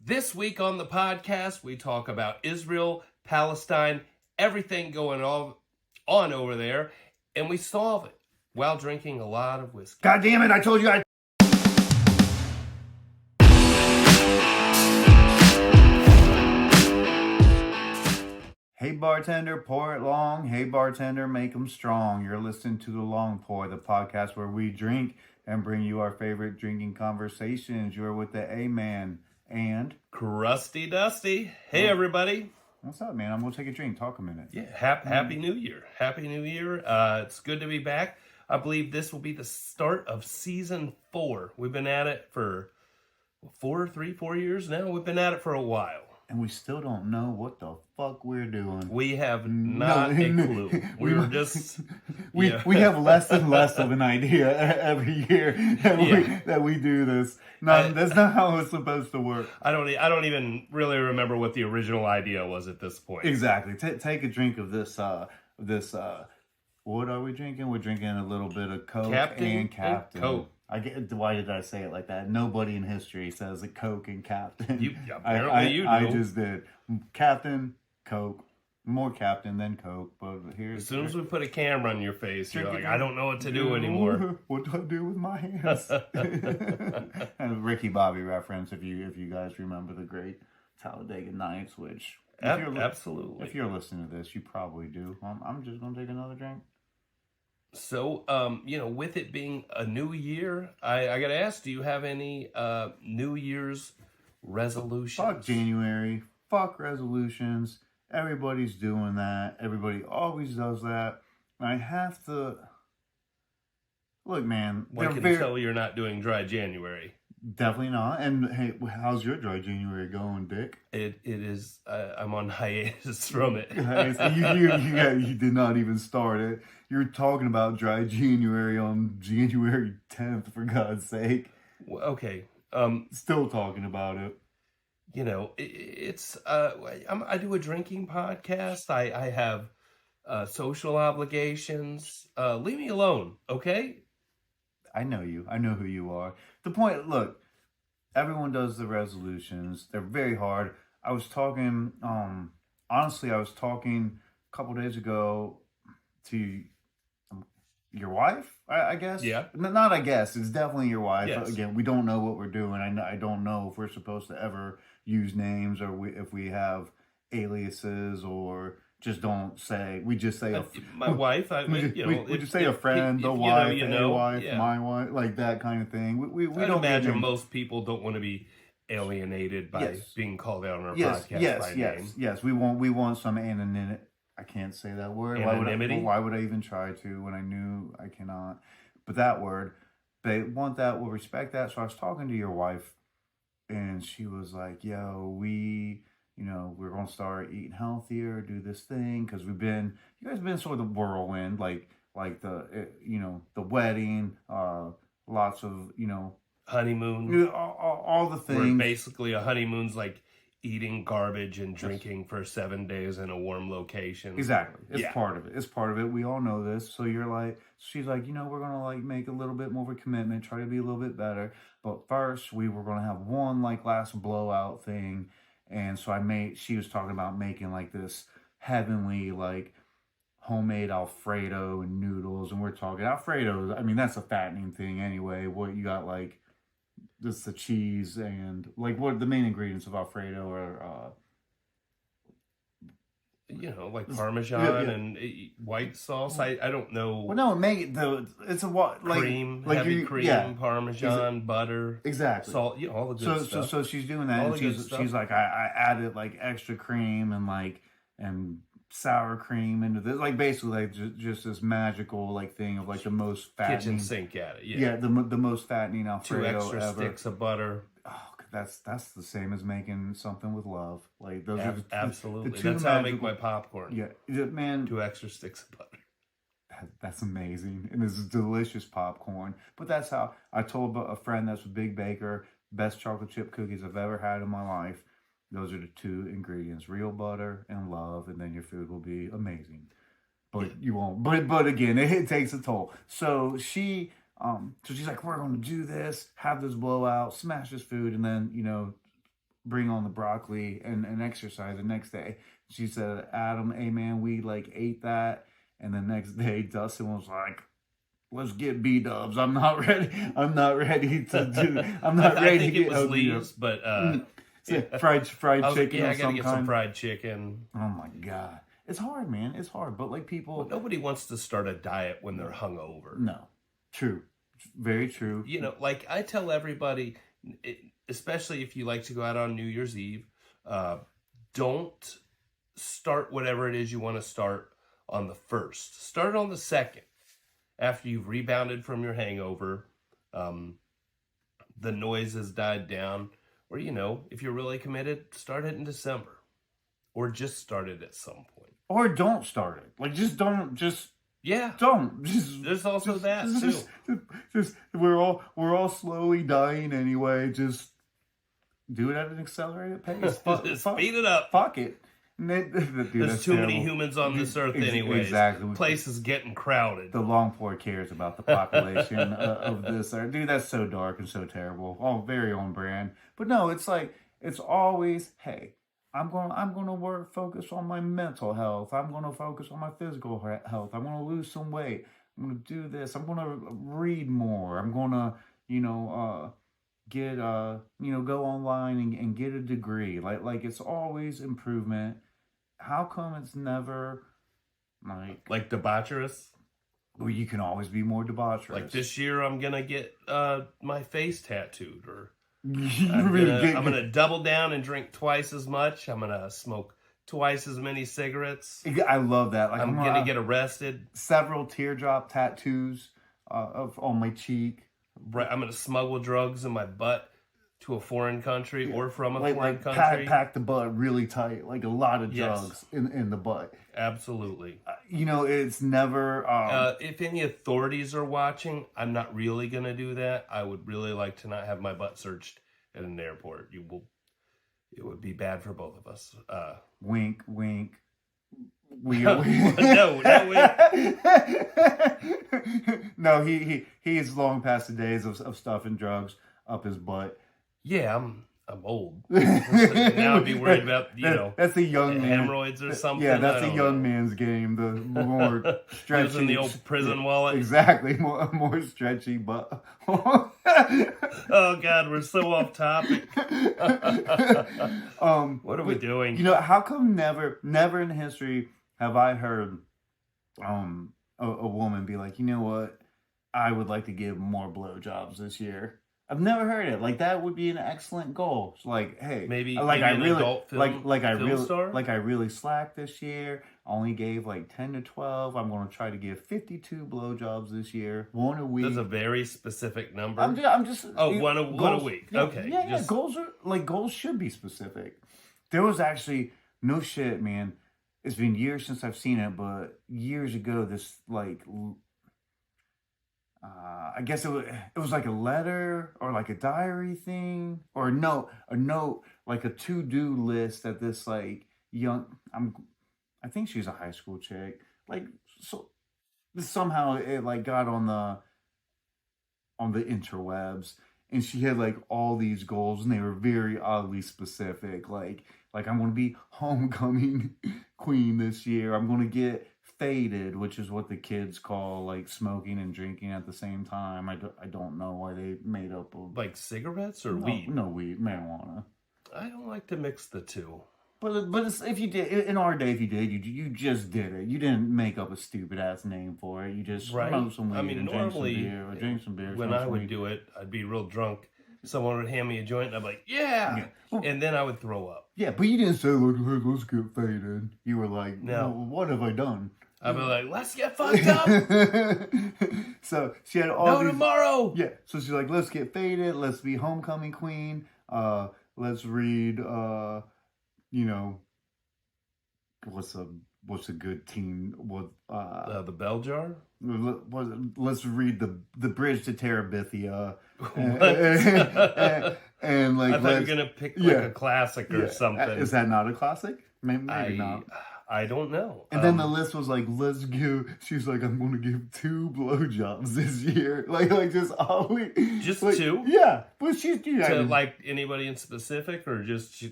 This week on the podcast, we talk about Israel, Palestine, everything going on over there, and we solve it while drinking a lot of whiskey. God damn it, I told you I... Hey bartender, pour it long. Hey bartender, make them strong. You're listening to The Long Pour, the podcast where we drink and bring you our favorite drinking conversations. You're with the A-Man and... Crusty Dusty. Hey, everybody. What's up, man? I'm going to take a drink. Talk a minute. Yeah, Happy New Year. Happy New Year. It's good to be back. I believe this will be the start of season 4. We've been at it for 4 years now. We've been at it for a while. And we still don't know what the fuck we're doing. We have not a clue. We're just... We have less and less of an idea every year that we do this. No, that's not how it's supposed to work. I don't even really remember what the original idea was at this point. Exactly. Take a drink of this. What are we drinking? We're drinking a little bit of Coke and Captain. Coke. Why did I say it like that? Nobody in history says a Coke and Captain. Apparently you do. I just did. Captain, Coke. More Captain than Coke. But here's... As soon as we put a camera on your face, you're like, I don't know what to do anymore. What do I do with my hands? And a Ricky Bobby reference, if you guys remember the great Talladega Nights, which... Absolutely. If you're listening to this, you probably do. I'm just going to take another drink. So, with it being a new year, I got to ask, do you have any New Year's resolutions? Fuck January. Fuck resolutions. Everybody's doing that. Everybody always does that. I have to... Look, man. I can tell you're not doing dry January. Definitely not. And hey, how's your dry January going, Dick? It is. I'm on hiatus from it. You did not even start it. You're talking about dry January on January 10th, for God's sake. Okay. Still talking about it. It's. I do a drinking podcast. I have social obligations. Leave me alone, okay? I know you. I know who you are. The point, look, everyone does the resolutions. They're very hard. I was talking a couple days ago to your wife, I guess? Yeah. Not I guess. It's definitely your wife. Yes. Again, we don't know what we're doing. I don't know if we're supposed to ever use names or if we have aliases or... Just don't say. We just say my wife. We just say a friend, a wife, a wife, yeah. My wife, like that kind of thing. We don't imagine most people don't want to be alienated by being called out on our podcast by name. Yes. We want some anonymity. I can't say that word. Anonymity. Why would I even try to when I knew I cannot? But that word, they want that. We'll respect that. So I was talking to your wife, and she was like, "Yo, we're going to start eating healthier, do this thing, because you guys have been sort of the whirlwind, like the, the wedding, lots of, honeymoon, all the things. Where basically a honeymoon's like eating garbage and drinking for 7 days in a warm location. Exactly. It's part of it. It's part of it. We all know this. So she's like, we're going to make a little bit more of a commitment, try to be a little bit better. But first we were going to have one last blowout thing. And so she was talking about making this heavenly, homemade Alfredo and noodles. And we're talking Alfredo. I mean, that's a fattening thing anyway. What you got, just the cheese and what the main ingredients of Alfredo are, Parmesan and white sauce. I don't know. Well, no, it's a what? Cream, heavy cream, Parmesan, butter. Exactly. Salt, all the good stuff. So she's doing that, and she's like, I added extra cream and sour cream into this, basically just this magical thing of the most fattening. Kitchen sink at it, yeah. The most fattening Alfredo 2 extra ever. Sticks of butter. Oh, that's the same as making something with love. Those are absolutely. That's how I make my popcorn. Yeah, man. 2 extra sticks of butter. That's amazing, and it's delicious popcorn. But that's how I told a friend that's a big baker. Best chocolate chip cookies I've ever had in my life. Those are the 2 ingredients: real butter and love, and then your food will be amazing. But you won't. But again, it takes a toll. So she's like, we're going to do this, have this blowout, smash this food, and then bring on the broccoli and exercise the next day. She said, Adam, hey man, we like ate that. And the next day, Dustin was like, let's get B-dubs. I'm not ready. I'm not ready to do. I'm not ready I think to get it was Lee's, but fried I was like, chicken. yeah, of I gotta some get kind. some fried chicken. Oh my god, it's hard, man. It's hard. But like people, Well, nobody wants to start a diet when they're hungover. no, true, very true. You know, like I tell everybody, especially if you like to go out on New Year's Eve, don't start whatever it is you want to start on the 1st. Start on the 2nd. After you've rebounded from your hangover, the noise has died down, or, you know, if you're really committed, start it in December, or just start it at some point. Or don't start it. Like, just don't. Just yeah. Don't. Just. There's also that too. Just we're all slowly dying anyway. Just do it at an accelerated pace. Speed it up. Fuck it. There's too many humans on this earth anyways. Exactly. Place is getting crowded. The Longpour cares about the population of this earth. Dude, that's so dark and so terrible. All very on brand. But no, it's like, it's always, hey, I'm gonna focus on my mental health. I'm gonna focus on my physical health. I'm gonna lose some weight. I'm gonna do this. I'm gonna read more. I'm gonna, get go online and get a degree. Like it's always improvement. How come it's never like debaucherous? Well, you can always be more debaucherous. Like this year, I'm gonna get my face tattooed, or I'm gonna double down and drink twice as much. I'm gonna smoke twice as many cigarettes. I love that. Like I'm gonna get arrested. Several teardrop tattoos on my cheek. I'm gonna smuggle drugs in my butt to a foreign country or from a foreign country. Pack the butt really tight, like a lot of drugs in the butt. Absolutely. It's never. If any authorities are watching, I'm not really gonna do that. I would really like to not have my butt searched at an airport. It would be bad for both of us. Wink, wink. No. No, he is long past the days of stuffing drugs up his butt. Yeah, I'm old. Now I'd be worried about that's a young hemorrhoids or something. Yeah, that's a young man's game. The more stretchy, using the old prison wallet. Exactly, more stretchy, but oh God, we're so off topic. What are we doing? How come never in history have I heard a woman be like, you know what, I would like to give more blowjobs this year. I've never heard it. Like, that would be an excellent goal. It's like, hey, maybe I really really slacked this year. I only gave like 10 to 12. I'm going to try to give 52 blowjobs this year, one a week. That's a very specific number. I'm just one a week. Yeah, okay, yeah. Goals should be specific. There was actually no shit, man. It's been years since I've seen it, but years ago, this I guess it was like a letter or like a diary thing, or a note, like a to-do list that this like I think she's a high school chick. Like, so somehow it like got on the interwebs, and she had like all these goals, and they were very oddly specific. Like I'm going to be homecoming queen this year. I'm going to get faded, which is what the kids call like smoking and drinking at the same time. I don't know why they made up of like cigarettes or weed. No, weed, marijuana. I don't like to mix the two. But if you did in our day, if you did, you just did it. You didn't make up a stupid ass name for it. You just smoked some weed and normally drink some beer. When I would do it, I'd be real drunk. Someone would hand me a joint, and I'm like, yeah. Well, and then I would throw up. Yeah, but you didn't say, like, hey, let's get faded. You were like, no, well, what have I done? I'd be like, let's get fucked up. So she had all these... tomorrow. Yeah, so she's like, let's get faded. Let's be homecoming queen. Let's read, what's a good teen? The Bell Jar? Let's read the Bridge to Terabithia. and like, I thought you were gonna pick like a classic or something. Is that not a classic? Maybe not. I don't know. And then the list was like, she's like, I'm going to give 2 blowjobs this year. Like just always. Just like, 2? Yeah. But she's, to like anybody in specific or just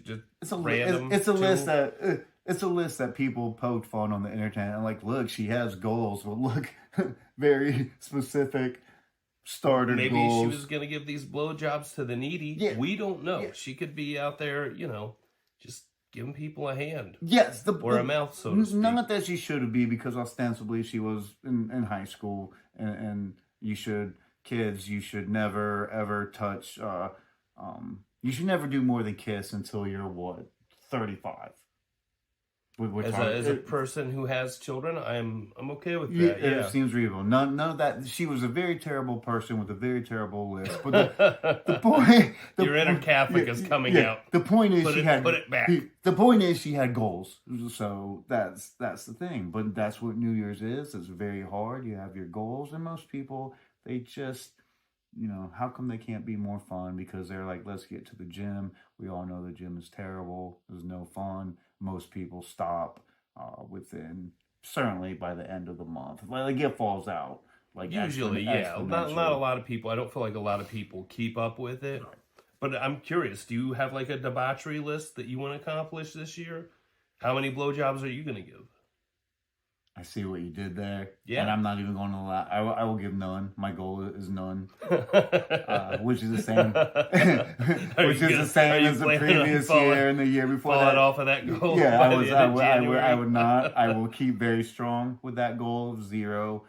random? It's a list that, it's a list that people poked fun on the internet. And like, look, she has goals. But look, very specific starter Maybe goals. she was going to give these blowjobs to the needy. Yeah. We don't know. Yeah. She could be out there, just giving people a hand. Yes. Or a mouth, so to speak. None that she should be, because ostensibly she was in high school. And you should never, ever touch, you should never do more than kiss until you're, 35? As a person who has children, I'm okay with that. Yeah, it seems reasonable. None of that. She was a very terrible person with a very terrible list. But the point, your inner Catholic is coming out. The point is put it back. The point is she had goals. So that's the thing. But that's what New Year's is. It's very hard. You have your goals, and most people, they just, how come they can't be more fun? Because they're like, let's get to the gym. We all know the gym is terrible. There's no fun. Most people stop within, certainly by the end of the month. Like it falls out. Like usually, yeah. Not a lot of people. I don't feel like a lot of people keep up with it. But I'm curious. Do you have like a debauchery list that you want to accomplish this year? How many blowjobs are you going to give? I see what you did there. Yeah. And I'm not even going to lie. I will give none. My goal is none. Which is the same. Which is the same as the previous year and the year before falling that. off of that goal. Yeah, I would not. I will keep very strong with that goal of 0.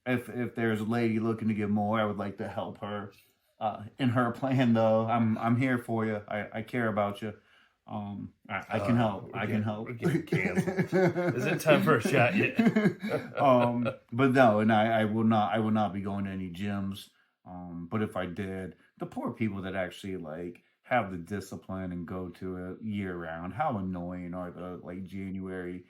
If there's a lady looking to give more, I would like to help her in her plan, though. I'm here for you. I care about you. I can help. I can help. We're getting canceled. Is it time for a shot yet? But no, and I will not be going to any gyms. But if I did, the poor people that actually like have the discipline and go to it year round, how annoying are the like January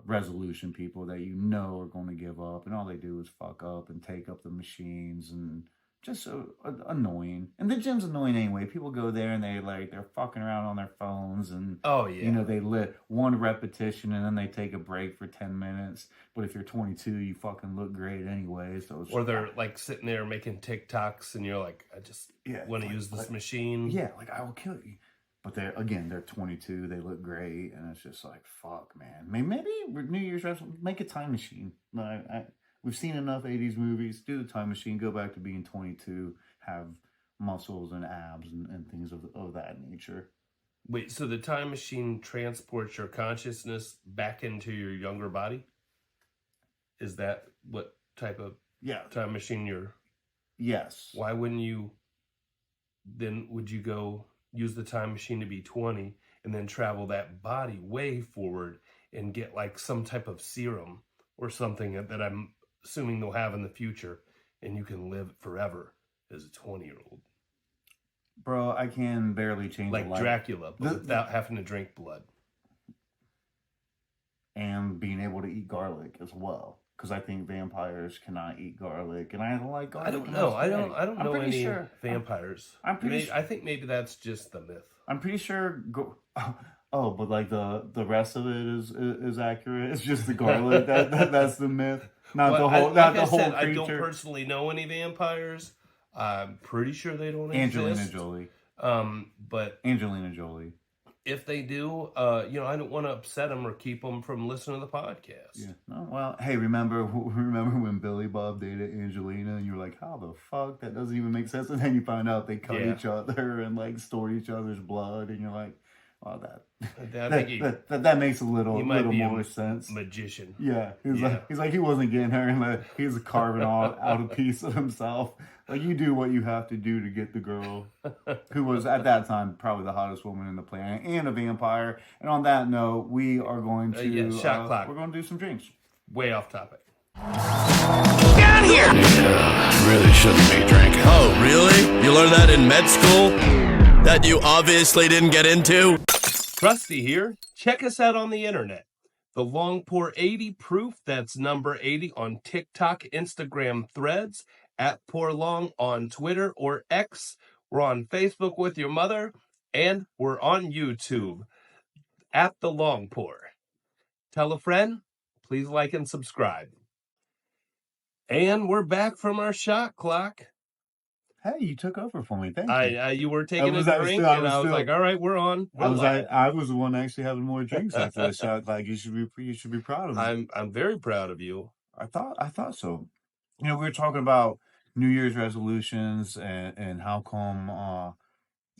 resolution people that are going to give up, and all they do is fuck up and take up the machines, and just annoying. And the gym's annoying anyway. People go there and they're fucking around on their phones, and they lit one repetition and then they take a break for 10 minutes. But if you're 22, you fucking look great anyway. So or they're like sitting there making TikToks and you're like, I just want to use this machine. Yeah, like I will kill you. But they're 22, they look great, and it's just like, fuck, man. Maybe New Year's resolution, make a time machine. We've seen enough 80s movies. Do the time machine. Go back to being 22. Have muscles and abs and things of that nature. Wait, so the time machine transports your consciousness back into your younger body? Is that what type of time machine you're... Yes. Why wouldn't you... Then would you go use the time machine to be 20 and then travel that body way forward and get like some type of serum or something that I'm assuming they'll have in the future, and you can live forever as a 20-year-old. Bro, I can barely change like Dracula, but without having to drink blood. And being able to eat garlic as well. Because I think vampires cannot eat garlic, and I don't like garlic. I don't know. I don't know any vampires. I think maybe that's just the myth. I'm pretty sure. But like the rest of it is accurate. It's just the garlic that's the myth. Not the whole creature. I don't personally know any vampires. I'm pretty sure they don't exist. Angelina Jolie. But Angelina Jolie. If they do, I don't want to upset them or keep them from listening to the podcast. Yeah. Oh, well, hey, remember when Billy Bob dated Angelina, and you were like, how the fuck? That doesn't even make sense. And then you find out they cut each other and like stored each other's blood, and you're like, well, that makes a little more sense. Magician. Yeah, he's like he wasn't getting her, and he's carving out a piece of himself. Like, you do what you have to do to get the girl, who was at that time probably the hottest woman in the planet and a vampire. And on that note, we are going to shot clock. We're going to do some drinks. Way off topic. Get out of here! Yeah, really shouldn't be drinking. Oh, really? You learned that in med school? That you obviously didn't get into? Crusty here. Check us out on the internet. The Long Pour 80 proof, that's number 80 on TikTok, Instagram, Threads, at Pour Long on Twitter or X. We're on Facebook with your mother, and we're on YouTube. at the Long Pour. Tell a friend. Please like and subscribe. And we're back from our shot clock. Hey, you took over for me. Thank you. You were taking a I was drink, still- I and was I was still- like, "All right, we're on." We're live. I was the one actually having more drinks after the shot. Like you should be proud of me. I'm very proud of you. I thought so. You know, we were talking about New Year's resolutions and how come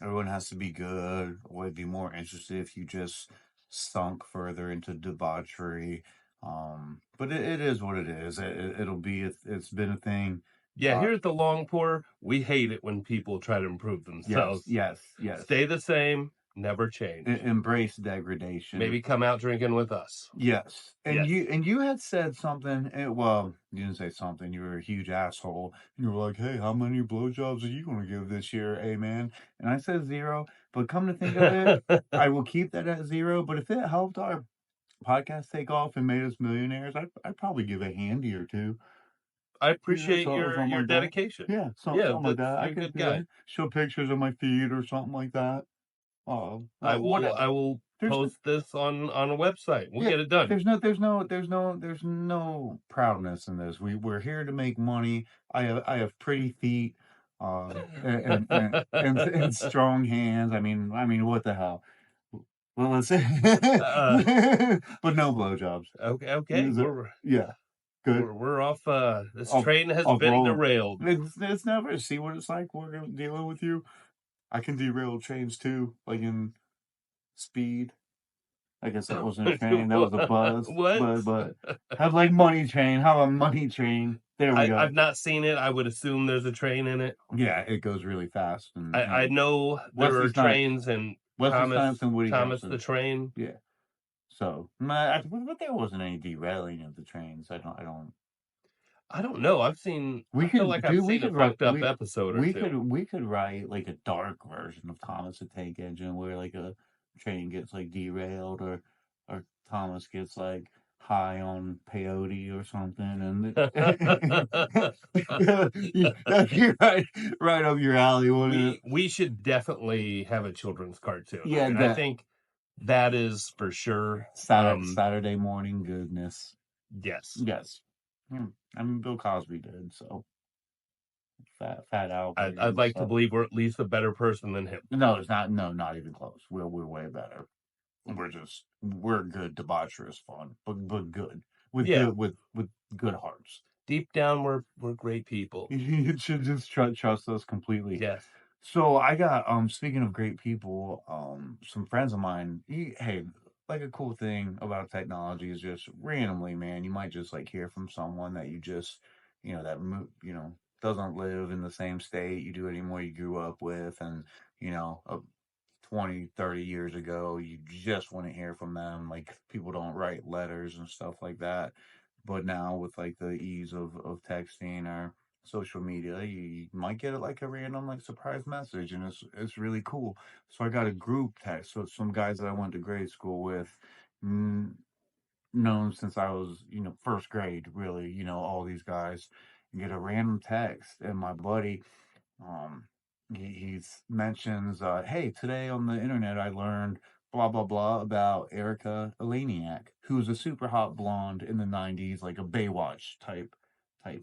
everyone has to be good. Or I'd be more interested if you just sunk further into debauchery. But it is what it is. It's been a thing. Yeah, here at the Long Pour, we hate it when people try to improve themselves. Yes. Stay the same, never change. Embrace degradation. Maybe come out drinking with us. Yes. And Yes. you had said something, well, you didn't say something, you were a huge asshole. You were like, hey, how many blowjobs are you going to give this year, man? And I said 0, but come to think of it, I will keep that at 0, but if it helped our podcast take off and made us millionaires, I'd probably give a handy or 2. I appreciate something your like that. dedication. Yeah, something like that. I You're a could good guy. show pictures of my feet or something like that. I will post this on a website. We'll get it done. There's no proudness in this. We're here to make money. I have pretty feet, and strong hands. I mean, what the hell? Well, let's say, but no blowjobs. Okay. Good. We're off. This I'll- train has I'll been roll. derailed. It's never see what it's like. We're dealing with you. I can derail trains too, like in Speed. I guess that wasn't a train. That was a buzz. What? But have like Money Train. How about Money Train? There we go. I've not seen it. I would assume there's a train in it. Yeah, it goes really fast. And I know there Wesley are Snipes. trains and Wesley Snipes and Woody Thomas Harrelson. the Train. Yeah. So, but there wasn't any derailing of the trains. I don't know. I've seen. We I feel could- like dude, I've we seen a could write- fucked up we- episode or two. We could write like a dark version of Thomas the Tank Engine where like a train gets like derailed or Thomas gets like high on peyote or something, and that'd be right up your alley, wouldn't it? We should definitely have a children's cartoon. Yeah, I think that is for sure. Saturday morning goodness. Yes. I mean, Bill Cosby did, so Fat Albert. I'd like to believe we're at least a better person than him. No, it's not. No, not even close. We're way better. We're good, debaucherous fun, but good with good hearts. Deep down, we're great people. You should just trust us completely. Yes. So I got speaking of great people, some friends of mine. Hey, like a cool thing about technology is just randomly, man. You might just like hear from someone that you just, doesn't live in the same state you do anymore. You grew up with, and 20, 30 years ago, you just want to hear from them. Like people don't write letters and stuff like that. But now with like the ease of texting or social media, you might get like a random like surprise message, and it's really cool. So I got a group text. So some guys that I went to grade school with, known since I was, first grade, really, all these guys, get a random text, and my buddy, he mentions, hey, today on the internet I learned blah blah blah about Erica Eleniak, who was a super hot blonde in the 90s, like a Baywatch type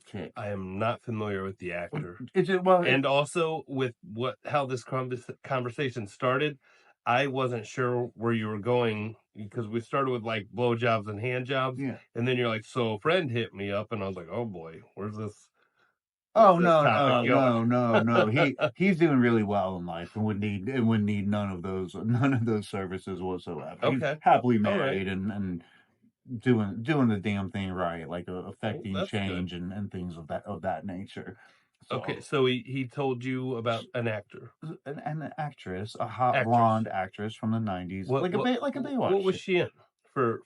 chick. I am not familiar with the actor. And also with how this conversation started, I wasn't sure where you were going, because we started with like blowjobs and hand jobs, and then you're like, so a friend hit me up, and I was like, oh boy, where's this? Oh no. He's doing really well in life and would need none of those services whatsoever. Okay. He's happily married and doing the damn thing right, like affecting change and things of that nature. So, okay, so he told you about an actor, an actress, a hot blonde actress from the 90s, like a Baywatch. What was she in for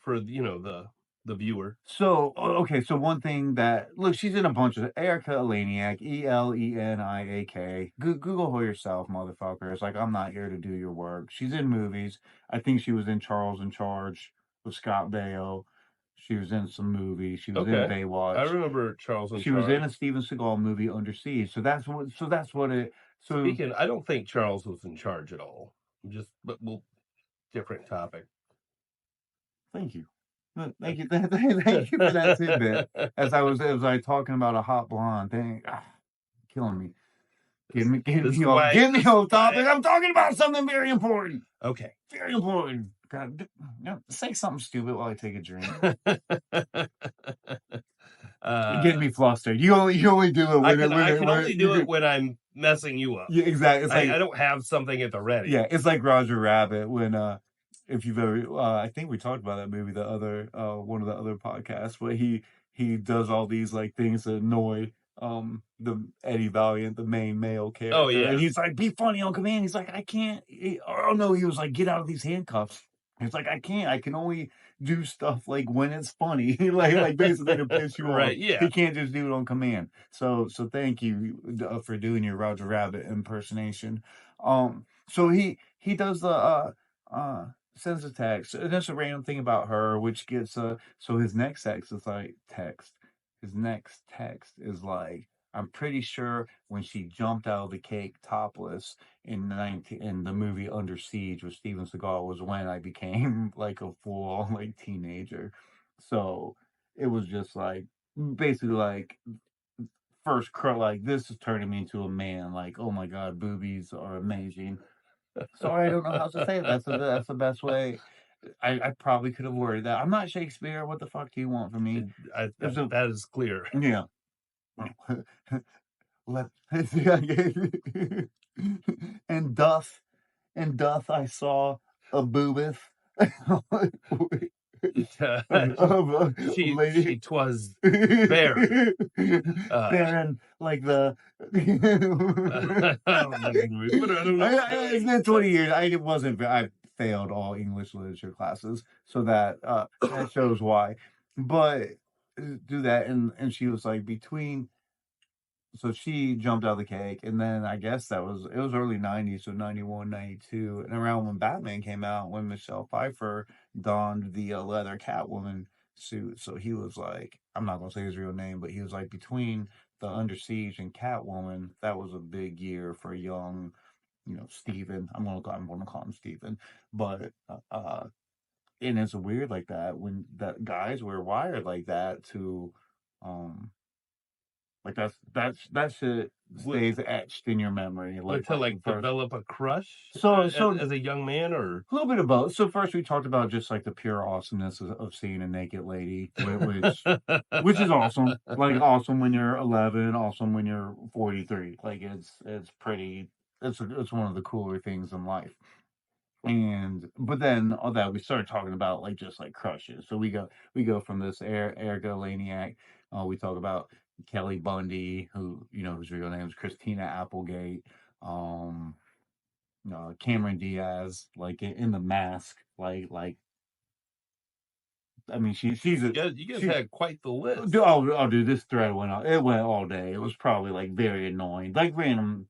the viewer? So so one thing that, look, she's in a bunch of Erica Eleniak, Eleniak. Google her yourself, motherfuckers. Like, I'm not here to do your work. She's in movies. I think she was in Charles in Charge with Scott Baio. She was in some movies. She was in Baywatch. I remember Charles in Charge. She was in a Steven Seagal movie, Under Siege. So that's what it. So speaking, I don't think Charles was in charge at all. Different topic. Thank you. Thank you. Thank you for that tidbit. As I was talking about a hot blonde thing, killing me. Get This is me why. get me off topic. I'm talking about something very important. Okay. Very important. God, say something stupid while I take a drink. Get me flustered. You only do it when I can only do it when I'm messing you up. Yeah, exactly. It's like I don't have something at the ready. yeah, it's like Roger Rabbit when if you've ever I think we talked about that movie the other one of the other podcasts where he does all these like things to annoy the Eddie Valiant, the main male character. Oh, yeah. And he's like, be funny on command. He's like, I can't oh no, he was like, get out of these handcuffs. He's like, I can't. I can only do stuff like when it's funny. like basically to piss you Right, off. yeah. He can't just do it on command. So thank you for doing your Roger Rabbit impersonation. So he does the sends a text, and that's a random thing about her, which gets so his next text is like his next text is like, I'm pretty sure when she jumped out of the cake topless in the movie Under Siege with Steven Seagal was when I became like a full like teenager. So it was just like basically like first like this is turning me into a man. Like, oh my god, boobies are amazing. Sorry, I don't know how to say it. That's the best way. I probably could have worded that. I'm not Shakespeare. What the fuck do you want from me? That is clear. Yeah. Let and doth I saw a boobeth. She twas barren. Barren, like the. I don't know. It's been 20 years. I failed all English literature classes, so that shows why. But do that, and she was like between. So she jumped out of the cake, and then I guess it was early 90s, so 91, 92, and around when Batman came out, when Michelle Pfeiffer donned the leather Catwoman suit. So he was like, I'm not gonna say his real name, but he was like between the Under Siege and Catwoman, that was a big year for young, Steven. I'm gonna call him Steven, but and it's weird like that when that guys were wired like that to like that shit stays etched in your memory. Like to like develop a crush so as a young man, or a little bit of both. So first we talked about just like the pure awesomeness of seeing a naked lady, which is awesome. Like awesome when you're 11, awesome when you're 43. Like it's pretty. It's one of the cooler things in life. But then all that we started talking about like just like crushes. So we go from this Erica Laniak. We talk about Kelly Bundy, whose real name is Christina Applegate. Cameron Diaz, like in The Mask, like. I mean, she's you guys had quite the list. Dude, this thread went on. It went all day. It was probably like very annoying, like random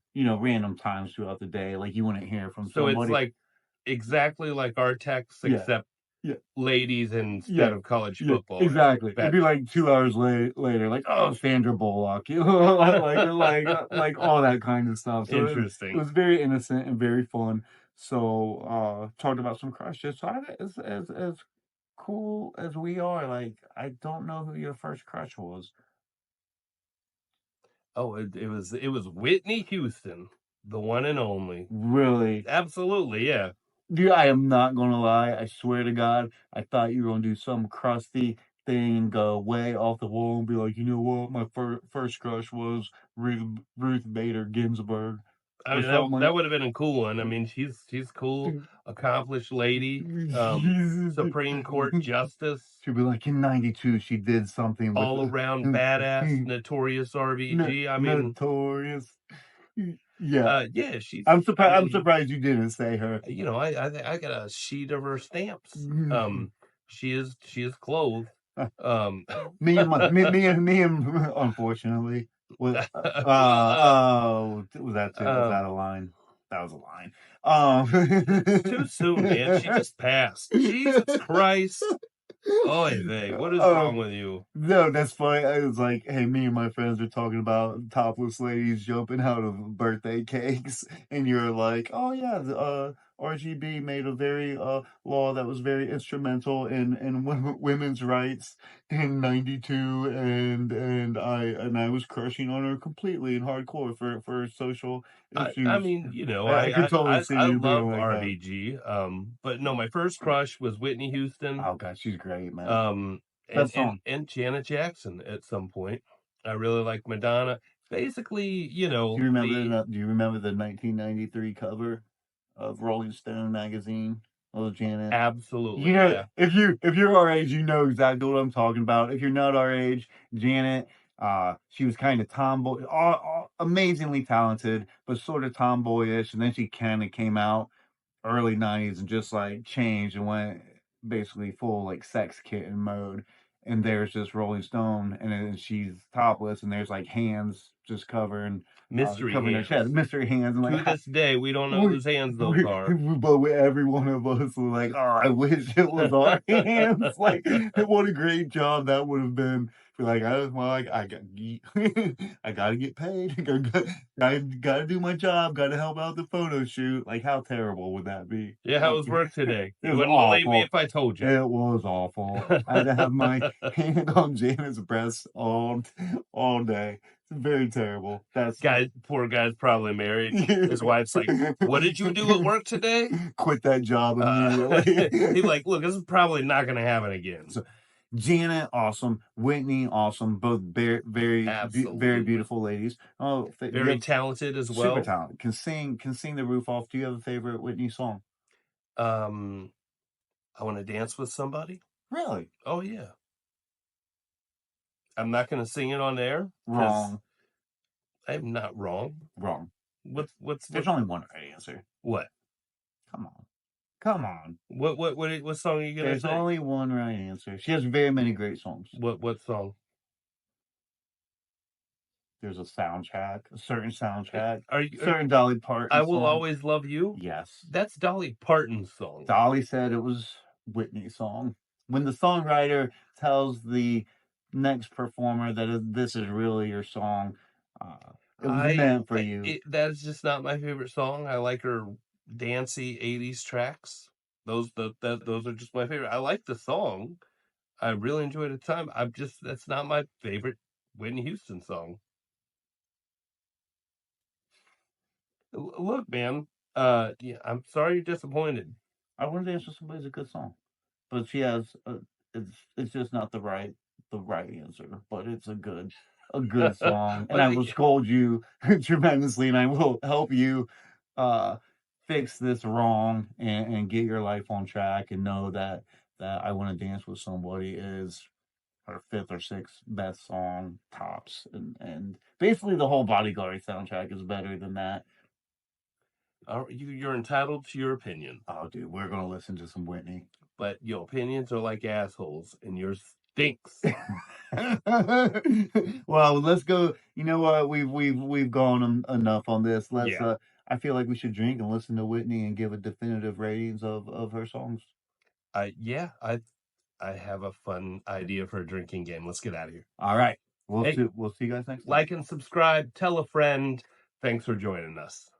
times throughout the day. Like you wouldn't hear from somebody. So it's like exactly like our texts, except ladies instead of college football. Exactly. It'd be like 2 hours later, like, oh, Sandra Bullock, like all that kind of stuff. So interesting. It was very innocent and very fun. So talked about some crushes. So as cool as we are, like I don't know who your first crush was. Oh, it was Whitney Houston, the one and only. Really? Absolutely, yeah. Dude, I am not gonna lie. I swear to God, I thought you were gonna do some crusty thing and go way off the wall and be like, you know what, my first crush was Ruth Bader Ginsburg. I mean, that would have been a cool one. I mean, she's cool, accomplished lady, Supreme Court justice. She'd be like, in '92, she did something all around badass, notorious RBG. I mean, notorious. Yeah, yeah. She's. I'm surprised you didn't say her. I got a sheet of her stamps. She is clothed. Me and unfortunately. Was that a line? That was a line. It's too soon, man. She just passed. Jesus Christ. Oy vey, what is wrong with you? No, that's funny. I was like, hey, me and my friends are talking about topless ladies jumping out of birthday cakes, and you're like, oh yeah, RGB made a very law that was very instrumental in women's rights in '92, and I was crushing on her completely and hardcore for social I issues. mean, you know, I could totally see I you being love like that. RBG. But no, my first crush was Whitney Houston. Oh god, she's great, man. Um, Best song. and Janet Jackson at some point. I really like Madonna. Basically, you know, Do you remember the 1993 cover of Rolling Stone magazine? Oh, Janet. You absolutely, know, yeah. if you're our age, you know exactly what I'm talking about. If you're not our age, Janet, she was kind of tomboy, amazingly talented, but sort of tomboyish, and then she kind of came out early '90s and just like changed and went basically full like sex kitten mode. And there's just Rolling Stone, and then she's topless, and there's like hands just Mystery covering her chest, hands. mystery hands, and To like this day, we don't know we, whose hands those are. but every one of us were like, oh, I wish it was our hands. Like, what a great job that would have been. For like, I got, I gotta get paid. Gotta do my job. Gotta help out the photo shoot. Like, how terrible would that be? Yeah, how was Like, work today? it You was wouldn't believe me awful. if I told you. It was awful. I had to have my hand on Janet's breast all day. It's very terrible. That's Poor guy's probably married. His wife's like, "What did you do at work today?" Quit that job immediately. He's like, "Look, this is probably not going to happen again." So, Janet, awesome. Whitney, awesome. Both very beautiful ladies. Oh, Very talented as well. Super talented. Can sing the roof off. Do you have a favorite Whitney song? I Want to Dance with Somebody. Really? Oh yeah. I'm not going to sing it on air. Wrong. I'm not wrong. Wrong. There's only one right answer. What? Come on. What song are you gonna There's say? only one right answer. She has very many great songs. What song? There's a certain soundtrack. Are you certain Dolly Parton I Will song. Always Love You? Yes. That's Dolly Parton's song. Dolly said it was Whitney's song. When the songwriter tells the next performer that this is really your song, it was meant for you. That is just not my favorite song. I like her dancey 80s tracks. Those are just my favorite. I like the song. I really enjoyed the time. That's not my favorite Whitney Houston song. Look, man. Yeah, I'm sorry you're disappointed. I Want to Dance with Somebody's a good song, but she has it's just not the right answer. But it's a good song, and I will scold you tremendously, and I will help you fix this wrong and get your life on track, and know that I Want to Dance with Somebody is her 5th or 6th best song tops, and basically the whole Bodyguard soundtrack is better than that. You're entitled to your opinion. Oh, dude, we're gonna listen to some Whitney. But your opinions are like assholes, and yours stinks. Well, let's go. You know what? We've gone enough on this. Let's. Yeah. I feel like we should drink and listen to Whitney and give a definitive ratings of her songs. I have a fun idea for a drinking game. Let's get out of here. All right. We'll see you guys next time. Like and subscribe. Tell a friend. Thanks for joining us.